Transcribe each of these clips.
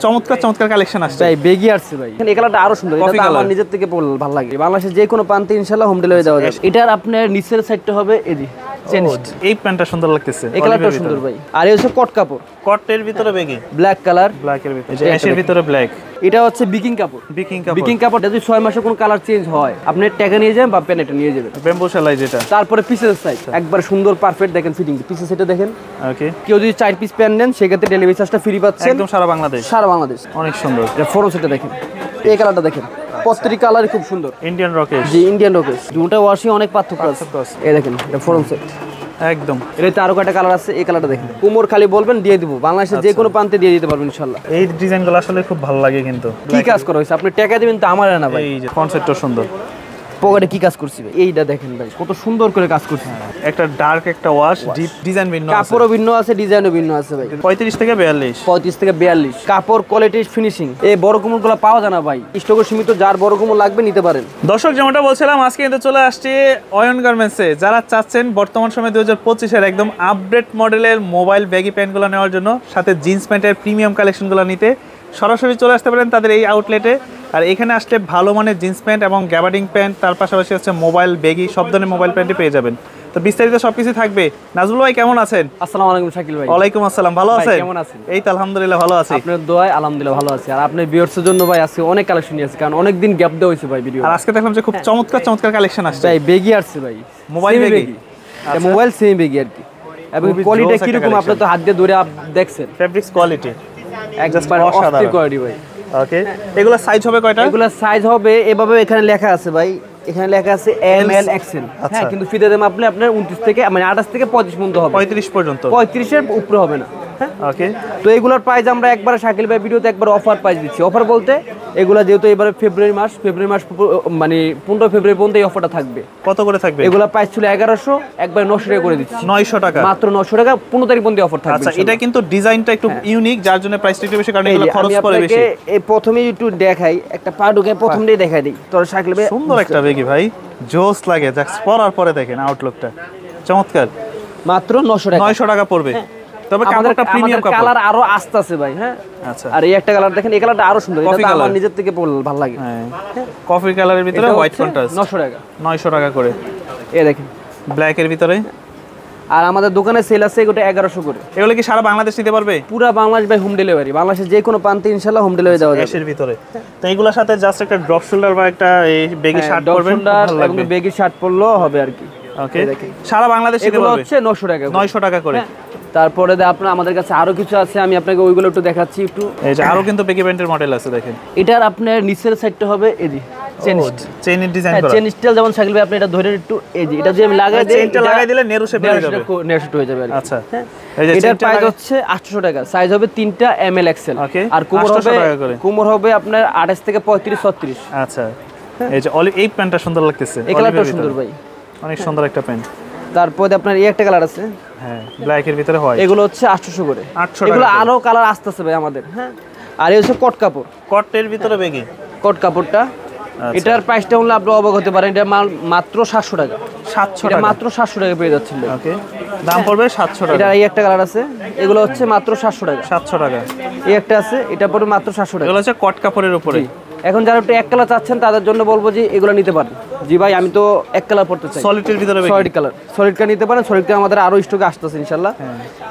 চমৎকার চমৎকার কালেকশন আসছে। ভাই বেগি আসছে ভাই, এই কালারটা আরো সুন্দর, এটা আমার নিজের থেকে ভালো লাগে। বাংলাদেশের যে কোনো প্রান্তে ইনশাআল্লাহ হোম ডেলিভারি দেওয়া যাবে। এটার আপনার নিচের সাইডটা হবে এডি চেনিস্ট, এই প্যান্টটা সুন্দর লাগতেছে, এই কালারটা সুন্দর ভাই। আর এই হচ্ছে কট কাপড়, কটের ভিতরে বেগি ব্ল্যাক কালার, ব্ল্যাকের ভিতরে যে অ্যাশের ভিতরে ব্ল্যাক। এটা হচ্ছে বিকিং কাপড়, বিকিং কাপড় যদি 6 মাসে কোনো কালার চেঞ্জ হয় আপনি টাকা নিয়ে যাবেন বা প্যানেটটা নিয়ে যাবেন। ব্যাম্বু সেলাই যেটা। তারপরে পিসের সাইজ একবার সুন্দর পারফেক্ট দেখেন ফিটিং, পিসের সাইডটা দেখেন। ওকে, কেউ যদি 4 পিস প্যান্ট নেন সেক্ষেত্রে ডেলিভারি চার্জটা ফ্রি পাচ্ছেন একদম সারা বাংলাদেশ। সারা বাংলাদেশ, অনেক সুন্দর। এটা ফোরন সেটটা দেখেন, এই কালারটা দেখেন, প্রত্যেকটি কালারই খুব সুন্দর। ইন্ডিয়ান রকেট, জি ইন্ডিয়ান রকেট, দুটো ওয়াশিং অনেক পার্থক্য আছে। এই দেখেন এটা ফোরন সেট একদম। এটাতে আরো কয়টা কালার আছে, এই কালারটা দেখেন। কুমোর খালি বলবেন দিয়ে দিব, বাংলাদেশের যে কোনো প্রান্তে দিয়ে দিতে পারবেন ইনশাআল্লাহ। এই ডিজাইনগুলো আসলে খুব ভালো লাগে কিন্তু। কি কাজ করা হয়েছে, আপনি টাকা দিবেন তো আমার না ভাই। এই যে কনসেপ্টটা সুন্দর, পকেটে কি কাজ করছি ভাই, এইটা দেখেন ভাই কত সুন্দর করে কাজ করছি। একটা ডার্ক একটা ওয়াশ, ডিপ ডিজাইন ভিন্ন আছে, কাপড়ও ভিন্ন আছে, ডিজাইনও ভিন্ন আছে ভাই। 35 থেকে 42, 35 থেকে 42 কাপড় কোয়ালিটি ফিনিশিং। এই বড় কুমোরগুলো পাওয়া যায় না ভাই, স্টকে সীমিত, যার বড় কুমোর লাগবে নিতে পারেন। দর্শক যেমনটা বলছিলাম আজকে কিন্তু চলে আসছি অয়ন গার্মেন্টসে। যারা চাচ্ছেন বর্তমান সময় 2025 একদম আপডেট মডেলের মোবাইল ব্যাগি প্যান্টগুলো নেওয়ার জন্য, সাথে জিন্স প্যান্টের প্রিমিয়াম কালেকশনগুলো নিতে সরাসরি চলে আসতে পারেন তাদের এই আউটলেটে। আর এখানে আসলে ভালো মানের জিন্স প্যান্ট এবং গ্যাবার্ডিং প্যান্ট, তার পাশাপাশি হচ্ছে মোবাইল ব্যাগি, সব ধরনের মোবাইল প্যান্টই পেয়ে যাবেন। তো বিস্তারিত সবকিছু থাকবে। নাজমুল ভাই কেমন আছেন? আসসালামু আলাইকুম শাকিল ভাই। ওয়ালাইকুম আসসালাম, ভালো আছেন? কেমন আছেন? এই তো আলহামদুলিল্লাহ ভালো আছি, আপনার দোয়ায় আলহামদুলিল্লাহ ভালো আছি। আর আপনার ভিউয়ার্সের জন্য ভাই আজকে অনেক কালেকশন নিয়ে আসছি, কারণ অনেক দিন গ্যাপ দেওয়া হয়েছে ভাই ভিডিও। আর আজকে দেখলাম যে খুব চমৎকার চমৎকার কালেকশন আসছে। ভাই বেগি আসছে ভাই, মোবাইল ব্যাগি, এটা মোবাইল সেমি বেগি আর কি। এবং কোয়ালিটি কি রকম আপনি তো হাত দিয়ে ধরে দেখছেন, ফেব্রিক্স কোয়ালিটি একবার অস্থির কোয়ালিটি ভাই। ওকে, এগুলা সাইজ হবে কয়টা? এগুলা সাইজ হবে এভাবে, এখানে লেখা আছে ভাই, এখানে লেখা আছে এম এল এক্সেল। হ্যাঁ, কিন্তু ফিতে দাম আপনি আপনার 29 থেকে মানে 28 থেকে 35 পর্যন্ত হবে, 35 পর্যন্ত, 35 এর উপরে হবে না। ওকে, তো এগুলোর প্রাইস আমরা একবার শাকিল ভাই ভিডিওতে একবার অফার প্রাইস দিচ্ছি। অফার বলতে এগুলা যেহেতু এবারে ফেব্রুয়ারি মাস মানে 15 ফেব্রুয়ারি পর্যন্ত এই অফারটা থাকবে। কত করে থাকবে? এগুলা প্রাইস ছিল 1100, একবার 900 টাকা করে দিচ্ছি। 900 টাকা, মাত্র 900 টাকা 15 তারিখ পর্যন্ত অফার থাকবে। আচ্ছা, এটা কিন্তু ডিজাইনটা একটু ইউনিক, যার জন্য প্রাইসটা একটু বেশি, কারণ এগুলো খরচ পড়ে বেশি। এই প্রথমেই একটু দেখাই, একটা পা ঢুকে প্রথমটাই দেখাই দিই তোর শাকিল ভাই। সুন্দর একটা বেগি ভাই, জোস লাগে, জাস্ট পরার পরে দেখেন আউটলুকটা চমৎকার। মাত্র 900 টাকা, 900 টাকা পড়বে। তবে কাপড়টা প্রিমিয়াম কাপড়, কালার আরো আস্তে আছে ভাই। হ্যাঁ, আচ্ছা। আর এই একটা কালার দেখেন, এই কালারটা আরো সুন্দর, এটা আমার নিজের থেকে ভালো লাগে। হ্যাঁ, কফি কালারের ভিতরে হোয়াইট কন্ট্রাস্ট, 900 টাকা, 900 টাকা করে। এই দেখেন ব্ল্যাক এর ভিতরে। আর আমাদের দোকানে সেল আছে এটা 1100 করে। এগুলো কি সারা বাংলাদেশ নিতে পারবে? পুরো বাংলাদেশ ভাই, হোম ডেলিভারি, বাংলাদেশের যে কোনো প্রান্তে ইনশাআল্লাহ হোম ডেলিভারি দেওয়া যাবে। এর ভিতরে তো এগুলোর সাথে জাস্ট একটা ড্রপ শোল্ডার বা একটা এই বেগি শার্ট পরবেন, ভালো লাগবে। বেগি শার্ট পরলেও হবে আর কি। ওকে, সারা বাংলাদেশ নিতে পারবে। এগুলো হচ্ছে 900 টাকা, 900 টাকা করে। তারপরে আপনার আমাদের কাছে আরো কিছু আছে, আমি আপনাকে ওইগুলো একটু দেখাচ্ছি একটু। এই যে আরো কিন্তু বেগি প্যান্টের মডেল আছে দেখেন। এটার আপনার নিচের সাইডটা হবে এই যে চেইনের ডিজাইন করা, চেইন স্টাইল যেমন শাকিল ভাই আপনি এটা ধরে একটু এই যে এটা যদি আমি লাগাই দেই, চেইনটা লাগাই দিলে নেরো শেপ হয়ে যাবে, নেরো শেপ হয়ে যাবে। আচ্ছা, এই যে এটার প্রাইস হচ্ছে 800 টাকা, সাইজ হবে 3টা এম এল এক্সেল। আর কুমোর হবে আপনার 28 থেকে 35 36। আচ্ছা, এই যে অলিভ, এই প্যান্টটা সুন্দর লাগতেছে, এই কালারটা সুন্দর ভাই, অনেক সুন্দর একটা প্যান্ট। তারপরে আপনার এই একটা কালার আছে, হ্যাঁ, ব্ল্যাক এর ভিতরে হয়, এগুলো হচ্ছে 800 করে। 800 টাকা, এগুলো আরো কালার আসতেছে ভাই আমাদের। হ্যাঁ, আর এই হচ্ছে কট কাপড়, কটের ভিতরে বেগি কট কাপড়টা। এটার প্রাইসটা হলো আপনি অবাক হতে পারেন, এটা মাত্র 700 টাকা, 700 এটা টাকা, মাত্র 700 টাকা পেয়ে যাচ্ছিল। ওকে, দাম পড়বে 700 টাকা। এটা এই একটা কালার আছে, এগুলো হচ্ছে মাত্র 700 টাকা, 700 টাকা। এই একটা আছে, এটা পড়বে মাত্র 700 টাকা। এগুলো হচ্ছে কট কাপড়ের উপরে। এখন যারা একটু এক কালার চাচ্ছেন তাদের জন্য বলবো যে এগুলো নিতে পারেন। জি ভাই, আমি তো এক কালার পড়তে চাই, সলিডের ভিতরে সলিড কালার, সলিড কালার নিতে পারেন। সলিড কালার আমাদের আরো স্টকে আসতেছে ইনশাআল্লাহ।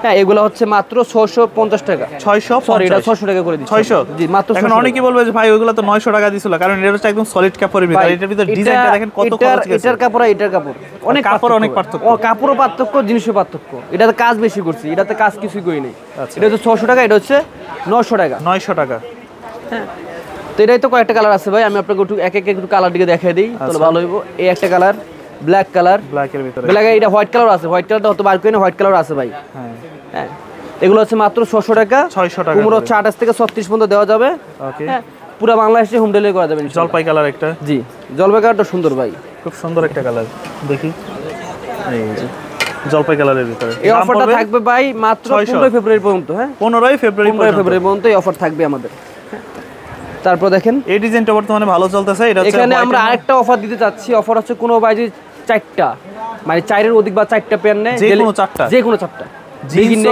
হ্যাঁ, এগুলো হচ্ছে মাত্র 650 টাকা, 600, সরি এটা 600 টাকা করে দিচ্ছি। 600, জি মাত্র। এখন অনেকেই বলবে যে ভাই ওইগুলো তো 900 টাকা দিছিল, কারণ এটা হচ্ছে একদম সলিড কাপড়ের ভিতরে। এটার ভিতরে ডিজাইনটা দেখেন কত খরচ গেছে। এটার কাপড় আর এটার কাপড় অনেক কাপড়, অনেক পার্থক্য, কাপড়ও পার্থক্য, জিনিসও পার্থক্য। এটাতে কাজ বেশি করছি, এটাতে কাজ কিছুই করি নাই। এটা হচ্ছে 600 টাকা, এটা হচ্ছে 900 টাকা, 900 টাকা। হ্যাঁ, তো এটাই তো কয়েকটা কালার আছে ভাই, আমি আপনাকে একটু এক একটু কালার দিকে দেখাই দিই, তাহলে ভালো হইব। এই একটা কালার ব্ল্যাক কালার, ব্ল্যাকের ভিতরে, ব্ল্যাক, এটা হোয়াইট কালার আছে, হোয়াইট কালারটা হয়তো বার করে না, হোয়াইট কালার আছে ভাই। হ্যাঁ, হ্যাঁ, এগুলো হচ্ছে মাত্র 600 টাকা, 600 টাকা। কুমড়ো হচ্ছে 28 থেকে 36 পর্যন্ত দেওয়া যাবে। ওকে, হ্যাঁ, পুরো বাংলাদেশে হোম ডেলিভারি করা যাবে। জলপাই কালার একটা, জি জলপাই কালারটা সুন্দর ভাই, খুব সুন্দর একটা কালার, দেখি এই যে জলপাই কালারের ভিতরে। এই অফারটা থাকবে ভাই মাত্র 15 ফেব্রুয়ারি পর্যন্ত। হ্যাঁ, 15 ফেব্রুয়ারি পর্যন্ত এই অফার থাকবে আমাদের। তারপর দেখেন এই ডিজাইনটা বর্তমানে ভালো চলতেছে। এটা হচ্ছে এখানে আমরা আরেকটা অফার দিতে চাচ্ছি। অফার হচ্ছে কোনো ভাই যদি 4টা মানে 4 এর অধিক বা 4টা প্যান নেয়, যে কোনো 4টা, যে কোনো 4টা জিন্স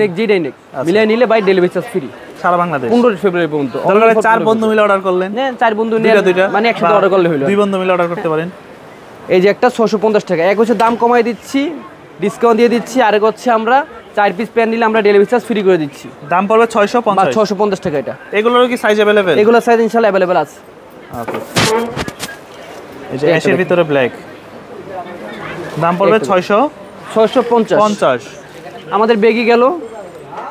নেক যেটাই নেক মিলাই নিলে ভাই ডেলিভারি চার্জ ফ্রি। সারা বাংলাদেশ 15 ফেব্রুয়ারি পর্যন্ত। তাহলে 4 বন্ধু মিলে অর্ডার করলেন, হ্যাঁ 4 বন্ধু নিয়ে মানে একসাথে অর্ডার করলে হলো। 2 বন্ধু মিলে অর্ডার করতে পারেন। এই যে একটা 650 টাকা, এক হচ্ছে দাম কমাই দিচ্ছি, ডিসকাউন্ট দিয়ে দিচ্ছি, আরেক হচ্ছে আমরা 4 পিস প্যান নিলে আমরা ডেলিভারি চার্জ ফ্রি করে দিচ্ছি, দাম পড়বে 650 650 টাকা। এটা এগুলোর কি সাইজ अवेलेबल? এগুলোর সাইজ ইনশাআল্লাহ अवेलेबल আছে। ওকে, এই যে অ্যাশের ভিতরে ব্ল্যাক, দাম পড়বে 650। আমাদের বেগি গেল,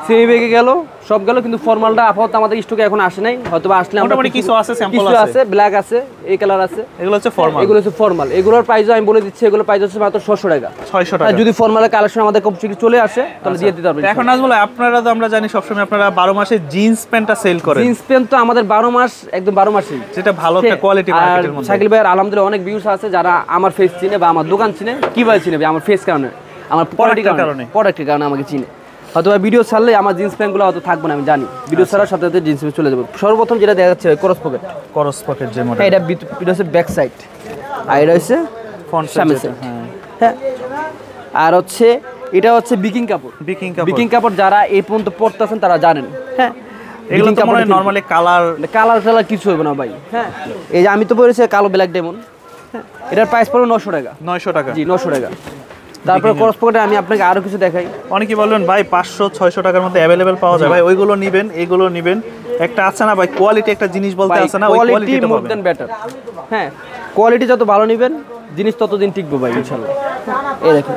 সেমি বেগি গেল, সব গেল, কিন্তু ফর্মালটা আপাতত আমাদের স্টকে এখন আসে নাই, হয়তো আসলে আমরা মোটামুটি কিছু আছে, স্যাম্পল আছে, ব্ল্যাক আছে, এই কালার আছে, এগুলো হচ্ছে ফর্মাল। এগুলো হচ্ছে ফর্মাল। এগুলোর প্রাইসও আমি বলে দিচ্ছি, এগুলোর প্রাইস হচ্ছে মাত্র 600 টাকা। 600 টাকা। যদি ফর্মালের কালেকশন আমাদের কমপ্লিট চলে আসে তাহলে দিয়ে দিতে পারবেন। এখন নাজমুল ভাই, আপনারা তো আমরা জানি সবসময় আপনারা 12 মাসে জিন্স প্যান্টটা সেল করেন। জিন্স প্যান্ট তো আমাদের 12 মাস, একদম 12 মাসই, যেটা ভালো একটা কোয়ালিটি মার্কেটের মধ্যে। শাকিল ভাইয়ের আলহামদুলিল্লাহ অনেক ভিউজ আছে যারা আমার ফেস চিনে বা আমার দোকান চিনে। কিভাবে চিনে? আমার ফেস কারণে, আমার প্রোডাক্টের কারণে আমাকে চিনে। হয়তো ভিডিও ছাড়লে আমার জিন্স প্যান্টগুলো হয়তো থাকবে না, আমি জানি। ভিডিও ছাড়ার সাথে সাথে জিন্স প্যান্ট চলে যাবে। সর্বপ্রথম যেটা দেখা যাচ্ছে ক্রস পকেট যে মডেল, এটা হচ্ছে ব্যাক সাইড, আর এটা হচ্ছে ফ্রন্ট সামনে সাইড। হ্যাঁ, আর হচ্ছে এটা হচ্ছে বিকিং কাপড় যারা এই পর্যন্ত পড়তেছেন তারা জানেন। হ্যাঁ, এগুলো তো মনে হয় নরমালি কালার কিছু হবে না ভাই। হ্যাঁ, এই যে আমি তো পরেছি কালো ব্ল্যাক ডায়মন্ড। হ্যাঁ, এটার প্রাইস পড়বে 900 টাকা। 900 টাকা? জি 900 টাকা। তারপর ক্রস পকেটে আমি আপনাকে আরো কিছু দেখাই। অনেকেই বলবেন ভাই 500-600 টাকার মধ্যে अवेलेबल পাওয়া যায়, ভাই ওইগুলো নেবেন, এইগুলো নেবেন। একটা আছে না ভাই, কোয়ালিটি একটা জিনিস বলতে আছে না, ওই কোয়ালিটিটা মোর দ্যান বেটার। হ্যাঁ, কোয়ালিটি যত ভালো নেবেন জিনিস ততদিন টিকবে ভাই ইনশাআল্লাহ। এই দেখেন,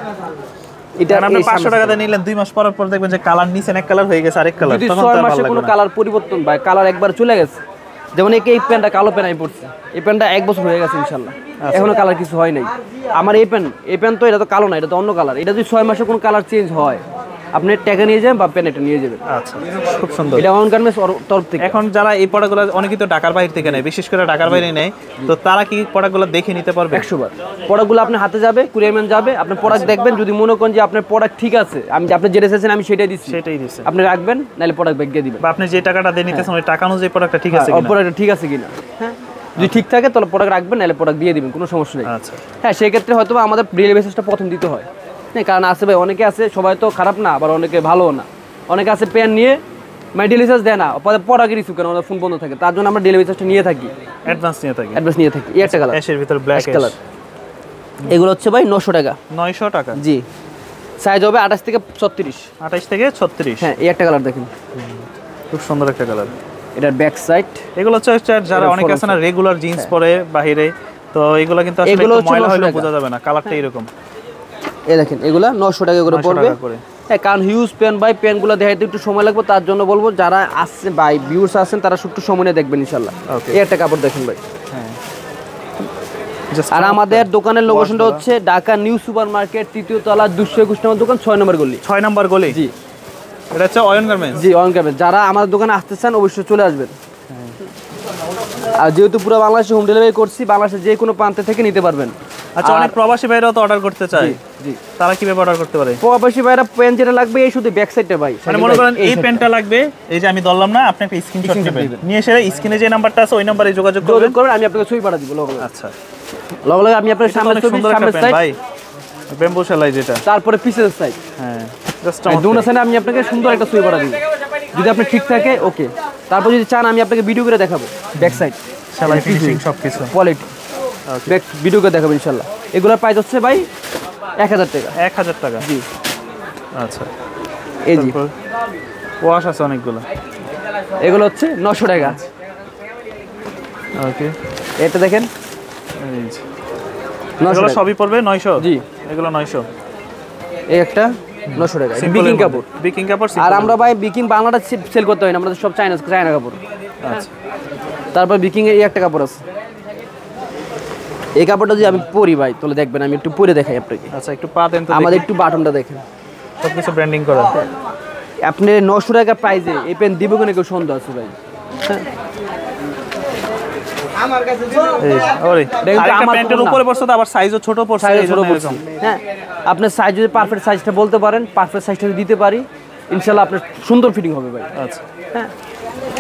এটা আপনি 500 টাকা দিয়ে নিলেন, 2 মাস পর দেখবেন যে কালার নিচেন এক কালার হয়ে গেছে, আরেক কালার। যদি 6 মাসে কোনো কালার পরিবর্তন ভাই, কালার একবার চলে গেছে, যেমন এই প্যান্টটা কালো প্যান্ট আমি পড়ছি, এই প্যান্টটা 1 বছর হয়ে গেছে ইনশাআল্লাহ, এখনো কালার কিছু হয় নাই। আমার এই প্যান্ট তো এটা তো কালো না, এটা তো অন্য কালার। এটা যদি 6 মাসে কোনো কালার চেঞ্জ হয়, আপনি টাকা নিয়ে যাবেন বা প্যান্ট এটা নিয়ে যাবেন। আচ্ছা, খুব সুন্দর। এটা অন গার্মেন্টস তরফ থেকে। এখন যারা এই প্রোডাক্টগুলো অনেকেই তো ঢাকার বাইরে থেকে নেয়, বিশেষ করে ঢাকার বাইরে নেয়, তো তারা কি প্রোডাক্টগুলো দেখে নিতে পারবে? 100 বার প্রোডাক্টগুলো আপনার হাতে যাবে, কুরিয়ারম্যান যাবে, আপনি প্রোডাক্ট দেখবেন, যদি মনে করেন যে আপনার প্রোডাক্ট ঠিক আছে, আমি আপনি যেটা চাইছেন আমি সেটাই দিচ্ছি, আপনি রাখবেন, নাহলে প্রোডাক্ট ব্যাক দিয়ে দিবেন, বা আপনি যে টাকাটা দিয়ে নিতেছেন ওই টাকা অনুযায়ী প্রোডাক্টটা ঠিক আছে কিনা, প্রোডাক্টটা ঠিক আছে কিনা। হ্যাঁ, যদি ঠিক থাকে তাহলে প্রোডাক্ট রাখবেন, নাহলে প্রোডাক্ট দিয়ে দিবেন, কোনো সমস্যা নেই। আচ্ছা, হ্যাঁ, সেই ক্ষেত্রে হয়তো আমাদের ডেলিভারি মেসেজটা প্রথম দিতে হয়। হ্যাঁ, কারণ আছে ভাই, অনেকে আছে, সবাই তো খারাপ না, আবার অনেকে ভালো না। অনেকে আছে প্যান নিয়ে ডেলিভারি চার্জ দেয় না, প্রোডাক্ট রিসিভ করে, আমাদের ফোন বন্ধ থাকে, তার জন্য আমরা ডেলিভারি চার্জটা নিয়ে থাকি, অ্যাডভান্স নিয়ে থাকি। এই একটা কালার, অ্যাশের ভিতর ব্ল্যাক কালার, এগুলো হচ্ছে ভাই 900 টাকা। 900 টাকা? জি, সাইজ হবে 28 থেকে 36। 28 থেকে 36। হ্যাঁ, এই একটা কালার দেখেন, খুব সুন্দর একটা কালার। এটার ব্যাক সাইড। এগুলো হচ্ছে যারা অনেকে আছে না রেগুলার জিন্স পরে বাহিরে, তো এগুলো কিন্তু আসলে একটু ময়লা হলে বোঝা যাবে না, কালারটা এরকম। এই দেখেন, এগুলা 900 টাকা করে পড়বে। হ্যাঁ, কারণ হিউজ প্যান ভাই, প্যানগুলো দেখাইতে একটু সময় লাগবে, তার জন্য বলবো যারা আসছে ভাই, ভিউয়ার্স আছেন, তারা একটু সময় নিয়ে দেখবেন ইনশাআল্লাহ। এই একটা কাপড় দেখেন ভাই। হ্যাঁ, আর আমাদের দোকানের লোকেশনটা হচ্ছে ঢাকা নিউ সুপার মার্কেট, 3য় তলা, 221 নম্বর দোকান, 6 নম্বর গলি। 6 নম্বর গলি? জি। এটা হচ্ছে অয়ন গার্মেন্টস? জি, অয়ন গার্মেন্টস। যারা আমাদের দোকানে আসতে চান অবশ্যই চলে আসবেন। আর যেহেতু পুরো বাংলাদেশে হোম ডেলিভারি করছি, বাংলাদেশের যে কোনো প্রান্তে থেকে নিতে পারবেন। আচ্ছা, অনেক প্রবাসী ভাইরাও তো অর্ডার করতে চায়, জি, তারা কিভাবে অর্ডার করতে পারে? প্রবাসী ভাইরা প্যান্ট যেটা লাগবে এই শুধু ব্যাক সাইডটা ভাই, মানে মনে করেন এই প্যান্টটা লাগবে, এই যে আমি ধরলাম না, আপনি একটা স্ক্রিনশট নেবেন, নিয়ে এসে স্ক্রিনে যে নাম্বারটা আছে ওই নাম্বারে যোগাযোগ করবেন, আমি আপনাকে ছবি পাঠিয়ে দিব লগে। আচ্ছা, লগে আমি আপনাকে সামনে ছবি, সামনের সাইড ভাই বেম্বু সেলাই যেটা, তারপরে পিছের সাইড। হ্যাঁ, জাস্ট দুটো সাইডে আমি আপনাকে সুন্দর একটা ছবি পাঠিয়ে দিব, যদি আপনি ঠিক থাকে ওকে। তারপর যদি চান আমি আপনাকে ভিডিও করে দেখাবো, ব্যাক সাইড সেলাই ফিনিশিং সবকিছু কোয়ালিটি, ব্যাক ভিডিও করে দেখাবো ইনশাআল্লাহ। এগুলোর প্রাইস হচ্ছে ভাই 1000 টাকা। 1000 টাকা? জি। আচ্ছা, এই জি ওয়াশ আছে অনেকগুলো, এগুলো হচ্ছে 900 টাকা। ওকে, এটা দেখেন, এই যে এগুলো সবই পড়বে 900? জি, এগুলো 900। এই একটা 900 টাকা বিকিং কাপড়। আর আমরা ভাই বিকিং বাংলাটা সেল করতে হয় না, আমাদের সব চায়না কাপড়। আচ্ছা, তারপর বিকিং এর এই একটা কাপড় আছে, এই কাপড়টা যদি আমি পরি ভাই তাহলে দেখবেন, আমি একটু পরে দেখাই আপনাকে। আচ্ছা, একটু পা দেন তো, আমাদের একটু বাটনটা দেখেন, সবকিছু ব্র্যান্ডিং করা। আপনি 900 টাকা প্রাইসে এই পেন দিব কিনা কেউ সন্দেহ আছে ভাই? আমার কাছে প্যান্টের উপরে পড়ছে তো, আবার সাইজও ছোট পড়ছে, হ্যাঁ, আপনার সাইজ যদি পারফেক্ট সাইজটা বলতে পারেন, পারফেক্ট সাইজটা দিতে পারি ইনশাআল্লাহ, আপনার সুন্দর ফিটিং হবে ভাই। আচ্ছা, হ্যাঁ,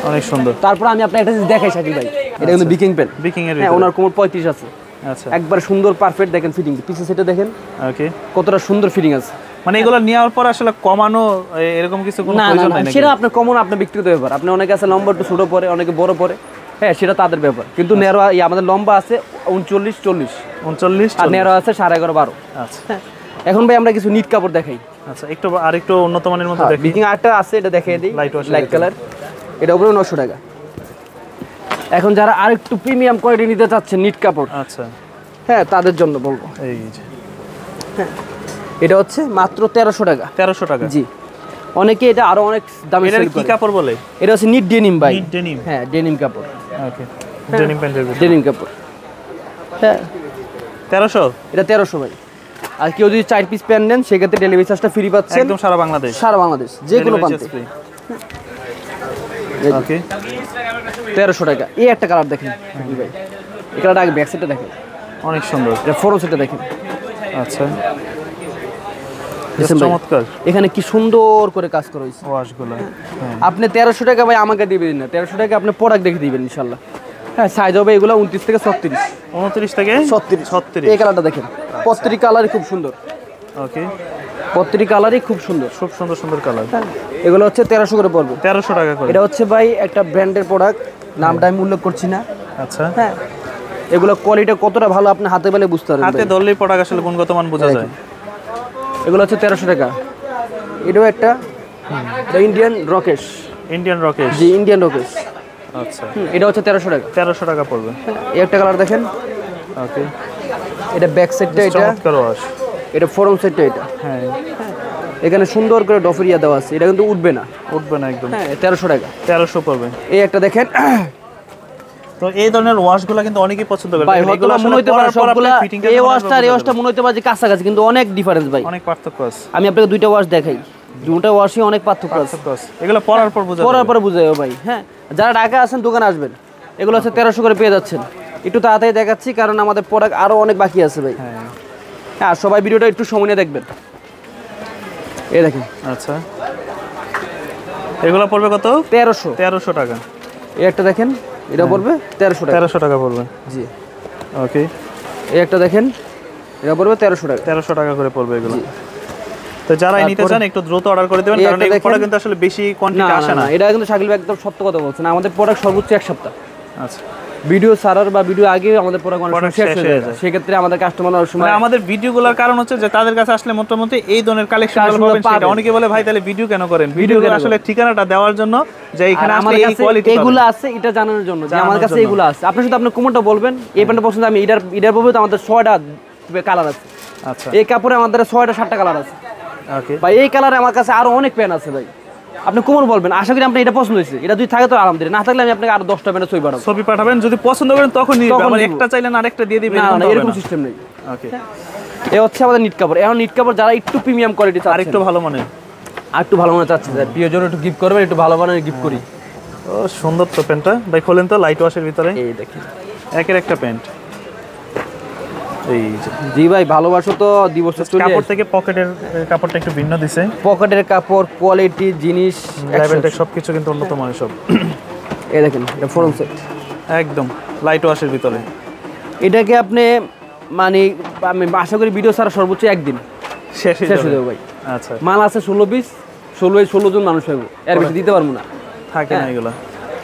অনেক সুন্দর। তারপর আমি আপনাকে একটা জিনিস দেখাই শাকিল ভাই, এটা কিন্তু বিকিং পেন, বিকিং এর, হ্যাঁ, ওনার কোমর 35 আছে। আচ্ছা, একবার সুন্দর পারফেক্ট দেখেন ফিটিং, পিছে সেটা দেখেন, ওকে, কতটা সুন্দর ফিটিং আছে। মানে এগুলো নেওয়ার পর আসলে কমানো এরকম কিছু কোনো প্রয়োজন নাই নাকি? সেটা আপনার কমন, আপনার ব্যক্তিগত ব্যাপার। আপনি অনেকে আছে লম্বা একটু ছোট পরে, অনেকে বড় পরে, হ্যাঁ সেটা তাদের ব্যাপার। কিন্তু নেরো আমাদের লম্বা আছে 39 40 আর নেরো আছে 11.5 12। আচ্ছা হ্যাঁ এখন ভাই আমরা কিছু নিট কাপড় দেখাই। আচ্ছা একটু আর একটু উন্নত মানের মধ্যে দেখি। বিকিং আরটা আছে, এটা দেখিয়ে দিই, লাইট কালার, এটা উপরে 900 টাকা। এখন যারা আর একটু প্রিমিয়াম কোয়ালিটি নিতে চাচ্ছেন নিট কাপড়, আচ্ছা হ্যাঁ তাদের জন্য বলবো এই যে হ্যাঁ এটা হচ্ছে মাত্র 1300 টাকা। 1300 টাকা? জি। অনেকে এটা আরো অনেক দামে সেল করে। এটা কি কাপড় বলে? এটা হচ্ছে নিট ডেনিম ভাই। NEET denim? হ্যাঁ ডেনিম কাপড়। ওকে ডেনিম প্যান্টের ভিতরে ডেনিম কাপড়, হ্যাঁ 1300? এটা 1300 ভাই। আর কেউ যদি 4 পিস প্যান্ট নেন সেক্ষেত্রে ডেলিভারি চার্জটা ফ্রি পাচ্ছেন একদম সারা বাংলাদেশ? সারা বাংলাদেশ যে কোনো প্রান্তে। ওকে 1300 টাকা। এই একটা কালার দেখেন ভাই, এই কালারটা আগে ব্যাক সাইডটা দেখেন, অনেক সুন্দর। এটা ফ্রন্ট সাইডটা দেখেন। আচ্ছা চমৎকার। এখানে কি সুন্দর করে কাজ করা হয়েছে ওয়াশগুলো। আপনি 1300 টাকা ভাই আমাকে দিবেন না, 1300 টাকা আপনি প্রোডাক্ট দেখে দিবেন ইনশাআল্লাহ। হ্যাঁ সাইজ হবে এগুলো 29 থেকে 36। 29 থেকে 36। এই কালারটা দেখেন, প্রত্যেকটি কালারই খুব সুন্দর। ওকে প্রত্যেকটি কালারই খুব সুন্দর, খুব সুন্দর সুন্দর কালার। এগুলো হচ্ছে 1300 করে পড়বে। 1300 টাকা করে? এটা হচ্ছে ভাই একটা ব্র্যান্ডের প্রোডাক্ট, নামটা আমি উল্লেখ করছি না। আচ্ছা হ্যাঁ এগুলো কোয়ালিটি কতটা ভালো আপনি হাতে পেলে বুঝতে পারবেন। হাতে ধরলেই প্রোডাক্ট আসলে গুণগত মান বোঝা যায়। এগুলো হচ্ছে 1300 টাকা। এটাও একটা ইন্ডিয়ান রকেশ। ইন্ডিয়ান রকেশ? জি ইন্ডিয়ান রকেশ। আচ্ছা এটা হচ্ছে 1300 টাকা। 1300 টাকা পড়বে। এই একটা কালার দেখেন। ওকে এটা ব্যাক সাইডটা, এটা চমৎকার ওয়াশ। এটা ফ্রন্ট সাইডটা, এটা হ্যাঁ এখানে সুন্দর করে ডফরিয়া দেওয়া আছে, এটা কিন্তু উঠবে না। উঠবে না একদম। হ্যাঁ 1300 টাকা। 1300 পড়বে। এই একটা দেখেন। তো এই ধরনের ওয়াশগুলো কিন্তু অনেকেই পছন্দ করে। ভাই এগুলো মনে হইতে পারে সবগুলা এই ওয়াশটা আর এই ওয়াশটা মনে হইতে পারে যে কাছাকাছি, কিন্তু অনেক ডিফারেন্স ভাই, অনেক পার্থক্য আছে। আমি আপনাকে দুইটা ওয়াশ দেখাই, দুটো ওয়াশই অনেক পার্থক্য আছে। এগুলো পরার পর বোঝা যাবে, পরার পরে বুঝাই ভাই। হ্যাঁ যারা ঢাকা আছেন দোকানে আসবেন, এগুলো হচ্ছে 1300 করে পেয়ে যাচ্ছেন। একটু তাড়াতাড়ি দেখাচ্ছি কারণ আমাদের প্রোডাক্ট আরো অনেক বাকি আছে ভাই। হ্যাঁ সবাই ভিডিওটা একটু সময় নিয়ে দেখবেন। এই দেখেন। আচ্ছা এগুলো পড়বে কত? 1300 টাকা। এই একটা দেখেন, এটা পড়বে 1300 টাকা। 1300 টাকা পড়বে। জি ওকে এই একটা দেখেন, এটা পড়বে 1300 টাকা। 1300 টাকা করে পড়বে এগুলো। তো যারা নিতে চান একটু দ্রুত অর্ডার করে দেবেন, কারণ এই প্রোডাক্ট কিন্তু আসলে বেশি কোয়ান্টিটি আসে না। এটা কিন্তু শাকিল ভাই একদম সত্য কথা বলছেন, আমাদের প্রোডাক্ট সর্বোচ্চ এক সপ্তাহ। আচ্ছা ভিডিও সারার বা ভিডিও আগে আমাদের প্রোডাক্ট শেষ হয়ে যায়, সেক্ষেত্রে আমাদের কাস্টমার অনেক সময় আমাদের ভিডিওগুলোর কারণ হচ্ছে যে তাদের কাছে আসলে মোটামুটি এই ধরনের কালেকশনগুলো পাবেন। সেটা অনেকে বলে ভাই তাহলে ভিডিও কেন করেন? ভিডিওগুলো আসলে ঠিকানাটা দেওয়ার জন্য যে এখানে আসলে এই কোয়ালিটি এগুলো আছে এটা জানানোর জন্য যে আমার কাছে এগুলো আছে। আপনি শুধু আপনার কমেন্টটা বলবেন এই প্যান্টটা পছন্দ, আমি এটার পরে আমাদের 6টা কালার আছে। আচ্ছা এই কাপড়ে আমাদের 6টা 7টা কালার আছে। ওকে ভাই এই কালারে আমার কাছে আরো অনেক প্যান্ট আছে ভাই, আপনি কোমর বলবেন। আশা করি আপনার এটা পছন্দ হয়েছে, এটা যদি থাকে তো আলহামদুলিল্লাহ, না থাকলে আমি আপনাকে আরো 10টা প্যান্ট ছবি পাঠাবেন। যদি পছন্দ করেন তখন নিবেন, আবার একটা চাইলে না আরেকটা দিয়ে দিবেন, না এরকম সিস্টেম নেই। ওকে এই হচ্ছে আমাদের নিট কাপড়। এখন নিট কাপড় যারা একটু প্রিমিয়াম কোয়ালিটি চাচ্ছেন, আরেকটু ভালো মানের, আরেকটু ভালো মানের চাচ্ছেন, প্রিয়জন একটু গিফট করবেন, একটু ভালো মানের গিফট করি। ও সুন্দর তো প্যান্টটা ভাই, খোলেন তো লাইট ওয়াশের ভিতরে। এই দেখেন একের একটা প্যান্ট। এই জি ভাই ভালোবাসো তো দিবস কাপড় থেকে পকেটের কাপড়টা একটু ভিন্ন দিছে। পকেটের কাপড়, কোয়ালিটি, জিনিস, লেভেলটা সবকিছু কিন্তু উন্নত মানের সব। এই দেখেন এটা ফ্রন্ট সেট একদম লাইট ওয়াশের ভিতরে। এটাকে আপনি মানে আমি আশা করি ভিডিও ছাড়া সর্বোচ্চ একদিন শেষ হয়ে যাবে ভাই। আচ্ছা মাল আছে 16 পিস, 16 জন মানুষ হবে, এর বেশি দিতে পারবো না, থাকে না এগুলা।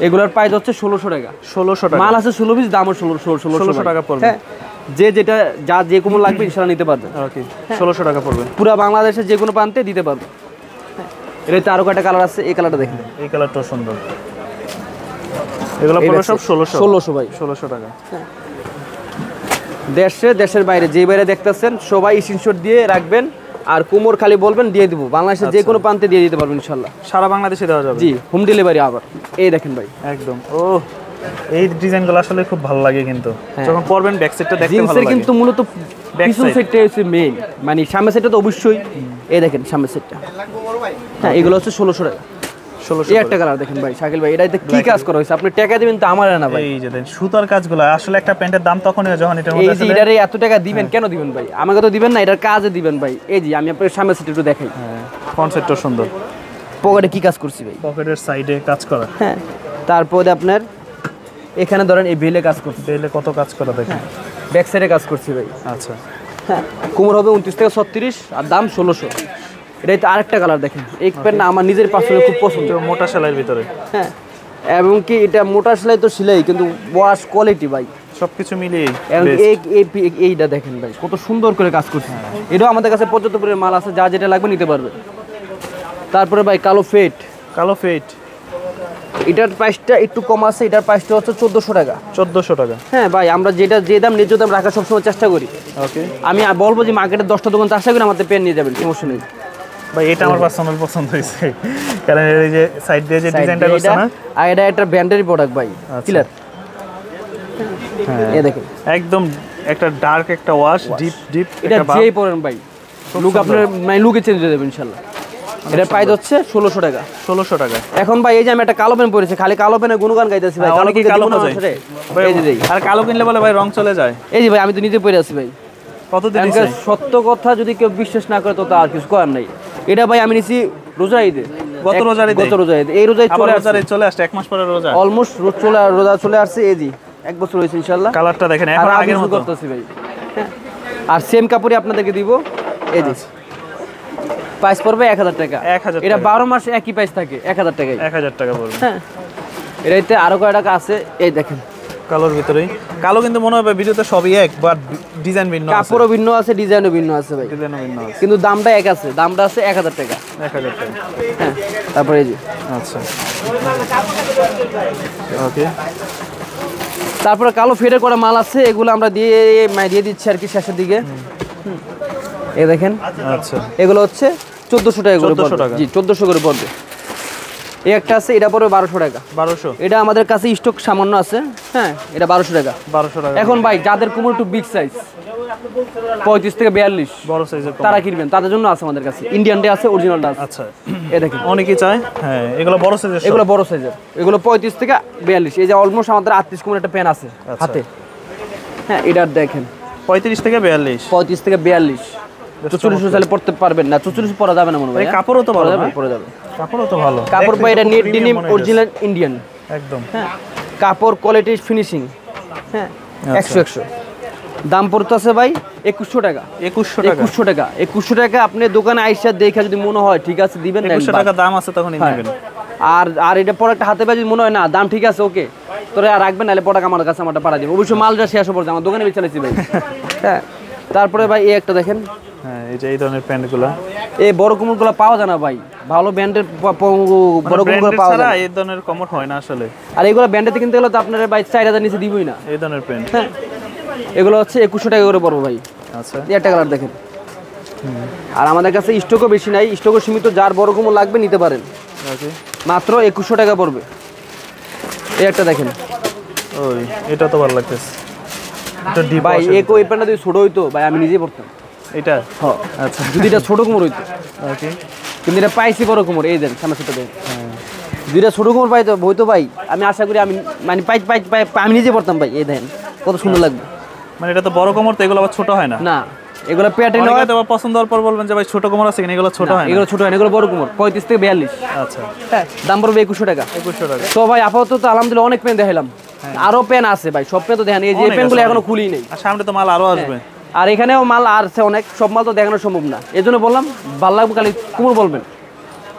এগুলোর প্রাইস হচ্ছে 1600 টাকা। 1600 টাকা মাল আছে 16 পিস, দামও 1600 টাকা পড়বে। হ্যাঁ যে যেটা যে কোনো লাগবে ইনশাআল্লাহ নিতে পারবেন। ওকে 1600 টাকা পড়বে। পুরো বাংলাদেশে যে কোনো প্রান্তে দিতে পারবে। এটাতে আরো কয়টা কালার আছে, এই কালারটা দেখেন, এই কালারটাও সুন্দর। এগুলো পুরো সব 1600 ভাই, 1600 টাকা। দেশের বাইরে যে বাইরে দেখতেছেন সবাই স্ক্রিনশট দিয়ে রাখবেন, আর কোমর খালি বলবেন দিয়ে দিব, বাংলাদেশের যে কোনো প্রান্তে দিয়ে দিতে পারবেন ইনশাআল্লাহ, সারা বাংলাদেশে দেওয়া যাবে। জি হোম ডেলিভারি। আবার এই দেখেন ভাই একদম, ও এই ডিজাইনগুলো আসলে খুব ভালো লাগে, কিন্তু যখন পরবেন ব্যাক সাইডটা দেখতে ভালো লাগে। জিন্সের কিন্তু মূলত পিছন সাইডটা হচ্ছে মেইন, মানে সামনের সাইডটা তো অবশ্যই। এই দেখেন সামনের সাইডটা, হ্যাঁ এগুলো হচ্ছে 1600 টাকা। 1600 এই একটা কালার দেখেন ভাই শাকিল ভাই, এটাতে কি কাজ করা হয়েছে, আপনি টাকা দিবেন তো আমার না ভাই। এই যে দেন সুতার কাজগুলো, আসলে একটা প্যান্টের দাম তখনই হয় যখন এটার মধ্যে আসলে এই যে এটারে এত টাকা দিবেন কেন দিবেন ভাই, আমাকে তো দিবেন না, এটার কাজে দিবেন ভাই। এই যে আমি আপনাদের সামনের সাইডটা একটু দেখাই, হ্যাঁ কনসেপ্টটা সুন্দর। পকেটে কি কাজ করছি ভাই, পকেটের সাইডে কাজ করা, হ্যাঁ তারপরে আপনার এখানে ধরেন এই বেলে কাজ করছি, বেলে কত কাজ করা দেখেন, ব্যাক সাইডে কাজ করছি ভাই। আচ্ছা হ্যাঁ কোমর হবে 29 থেকে 36 আর দাম 1600। এটাই তো আরেকটা কালার দেখেন, এই প্যান্টটা আমার নিজের পার্সোনালি খুব পছন্দ, মোটা সেলাইয়ের ভিতরে। হ্যাঁ, এবং কি এটা মোটা সেলাই তো সেলাই, কিন্তু ওয়াশ কোয়ালিটি ভাই সবকিছু মিলিয়ে। এইটা দেখেন ভাই কত সুন্দর করে কাজ করছে। এটাও আমাদের কাছে পর্যাপ্ত পরিমাণ মাল আছে, যা যেটা লাগবে নিতে পারবে। তারপরে ভাই কালো ফেট, কালো ফেট, এটার প্রাইসটা একটু কম আছে, এটার প্রাইসটা হচ্ছে 1400 টাকা। 1400 টাকা। হ্যাঁ ভাই, আমরা যেটা যে দাম ন্যায্য দাম রাখার সবসময় চেষ্টা করি। ওকে, আমি বলবো যে মার্কেটে 10টা দোকান চেষ্টা করে আমাদের পেন নিয়ে যাবেন, সমস্যা নেই ভাই। এটা আমার পার্সোনাল পছন্দ হয়েছে, কারণ এই যে সাইড দিয়ে যে ডিজাইনটা করছে না, আর এটা একটা ব্র্যান্ডের প্রোডাক্ট ভাই, ক্লিয়ার। হ্যাঁ, এই দেখেন একদম একটা ডার্ক একটা ওয়াশ, ডিপ ডিপ। এটা যেই পরেন ভাই, লুক আপনার মানে লুকে চেঞ্জ হয়ে যাবে ইনশাআল্লাহ। এটার প্রাইস হচ্ছে 1600 টাকা। 1600 টাকা। এখন ভাই এই যে আমি একটা কালো পেন পরেছি, খালি কালো পেনে গুণগান গাইতেছি ভাই, অনেকেই কালো খোঁজে। এই যে দেই, আর কালো কিনলে বলে ভাই রং চলে যায়। এই যে ভাই আমি তো নিজে পরে আছি ভাই। কতদিন নিছে? সত্য কথা যদি কেউ বিশ্বাস না করে তো আর কিছু করার নাই। এটা ভাই আমি নিছি রোজা ঈদে, গত রোজা ঈদে। গত রোজা ঈদে, এই রোজায় চলে আসছে 1 মাস পরে রোজা, অলমোস্ট রোজা চলে আসছে। এই যে 1 বছর হয়েছে ইনশাআল্লাহ। কালারটা দেখেন এখন আগের মতো করতেছি ভাই। আর সেম কাপড়ই আপনাদেরকে দিব। এই যে প্রাইস পড়বে 1000 টাকা। 1000 এটা 12 মাস একই প্রাইস থাকে, 1000 টাকায়। 1000 টাকা পড়বে। হ্যাঁ, এটাতে আরো কয় টাকা আছে, এই দেখেন কালোর ভিতরেই। কালো কিন্তু মনে হবে ভিডিওতে সবই এক, বাট ডিজাইন ভিন্ন আছে, কাপড়ও ভিন্ন আছে, ডিজাইনও ভিন্ন আছে ভাই, ডিজাইনও ভিন্ন আছে, কিন্তু দামটা এক আছে, দামটা আছে 1000 টাকা। 1000 টাকা। হ্যাঁ, তারপরে এই যে আচ্ছা, ওকে। তারপরে কালো ফেডের করা মাল আছে, এগুলো আমরা দিয়ে দিচ্ছি আর কি শেষের দিকে। এই দেখেন, আচ্ছা, এগুলো হচ্ছে 1400 টাকা করে 1400 টাকা। জি 1400 করে পড়বে। এই একটা আছে, এটা পড়বে 1200 টাকা। 1200। এটা আমাদের কাছে স্টক সামান্য আছে। হ্যাঁ, এটা 1200 টাকা। 1200 টাকা। এখন ভাই যাদের কোমর একটু বিগ সাইজ, 35 থেকে 42 বড় সাইজের তারা কিনবেন, তাদের জন্য আছে আমাদের কাছে ইন্ডিয়ানটা আছে, অরিজিনালটা আছে। আচ্ছা, এই দেখেন অনেকেই চায়। হ্যাঁ, এগুলো বড় সাইজের, এগুলো বড় সাইজের, এগুলো 35 থেকে 42। এই যে অলমোস্ট আমাদের 38 কোমর একটা প্যান আছে হাতে। হ্যাঁ, এটা দেখেন 35 থেকে 42। 35 থেকে 42। 44 সালে পড়তে পারবেন না, 44 পরা যাবে না মনে হয়। কাপড়ও তো ভালো, পরা যাবে, কাপড়ও তো ভালো। কাপড় ভাই এটা নেট ডেনিম অরিজিনাল ইন্ডিয়ান একদম। হ্যাঁ, কাপড় কোয়ালিটি ফিনিশিং। হ্যাঁ, 100 দাম পড়তেছে ভাই 2100 টাকা। 2100 টাকা। 2100 টাকা। 2100 টাকা আপনি দোকানে আইসা দেখে যদি মনে হয় ঠিক আছে দিবেন, 2100 টাকা দাম আছে তখন নেবেন। আর এটা প্রোডাক্ট হাতে পেয়ে যদি মনে হয় না দাম ঠিক আছে, ওকে তোরা আর রাখবেন, নাহলে প্রোডাক্ট আমার কাছে আমারটা পাঠিয়ে দিবেন। অবশ্যই মালটা শেষ পড়ছে, আমার দোকানে বেচালেছি ভাই। হ্যাঁ, তারপরে ভাই এই একটা দেখেন। হ্যাঁ, এই যে এই ধরনের প্যান্টগুলো, এই বড় কোমরগুলো পাওয়া যায় না ভাই, ভালো ব্র্যান্ডের বড় কোমরগুলো পাওয়া যায় না। এই ধরনের কোমর হয় না আসলে। আর এগুলো ব্র্যান্ডেতে কিনতে গেলে তো আপনার ভাই 4000 নিচে দিবই না এই ধরনের প্যান্ট। হ্যাঁ, এগুলো হচ্ছে 2100 টাকা করে পড়বো ভাই। আচ্ছা, এই একটা কালার দেখেন। আর আমাদের কাছে স্টকও বেশি নাই, স্টকও সীমিত, যার বড় কোমর লাগবে নিতে পারেন। ওকে, মাত্র 2100 টাকা পড়বে। এই একটা দেখেন, ওই এটা তো ভালো লাগতেছে, এটা ডিপ ভাই এই প্যান্টটা যদি ছোট হইতো ভাই আমি নিজেই পড়তাম এটা। হ্যাঁ, আচ্ছা, যদি এটা ছোট কোমর হইতো। ওকে, কিন্তু এটা পাইছি বড় কোমর, এই দেন সামনে ছোট দেন। দুইটা ছোট কোমর পাইতো হইতো ভাই, আমি আশা করি আমি মানে আমি নিজে পড়তাম ভাই। এই দেন কত সুন্দর লাগবে। মানে এটা তো বড় কোমর, তো এগুলো আবার ছোট হয় না। না, এগুলো প্যাটার্ন হয়, অনেকে তো আবার পছন্দ হওয়ার পর বলবেন যে ভাই ছোট কোমর আছে কিনা, এগুলো ছোট হয় না। এগুলো ছোট হয় না, এগুলো বড় কোমর 35 থেকে 42। আচ্ছা, হ্যাঁ, দাম পড়বে 2100 টাকা। 2100 টাকা। তো ভাই আপাতত আলহামদুলিল্লাহ অনেক পেন দেখাইলাম, আরো পেন আছে ভাই, সব পেন তো দেখেন, এই যে পেনগুলো এখনো খুলি নেই, আর সামনে তো মাল আরো আসবে। আর এখানেও মাল আছে অনেক, সব মাল তো দেখানো সম্ভব না, এই জন্য বললাম ভালো লাগবে খালি কোমর বলবেন,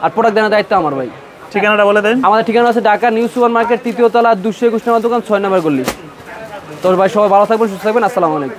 আর প্রোডাক্ট দেওয়ার দায়িত্ব আমার ভাই। ঠিকানাটা বলে দেন। আমাদের ঠিকানা আছে ঢাকা নিউ সুপার মার্কেট 3য় তলা 221 নম্বর দোকান 6 নম্বর গলি। তো ভাই সবাই ভালো থাকবেন, সুস্থ থাকবেন, আসসালামু আলাইকুম।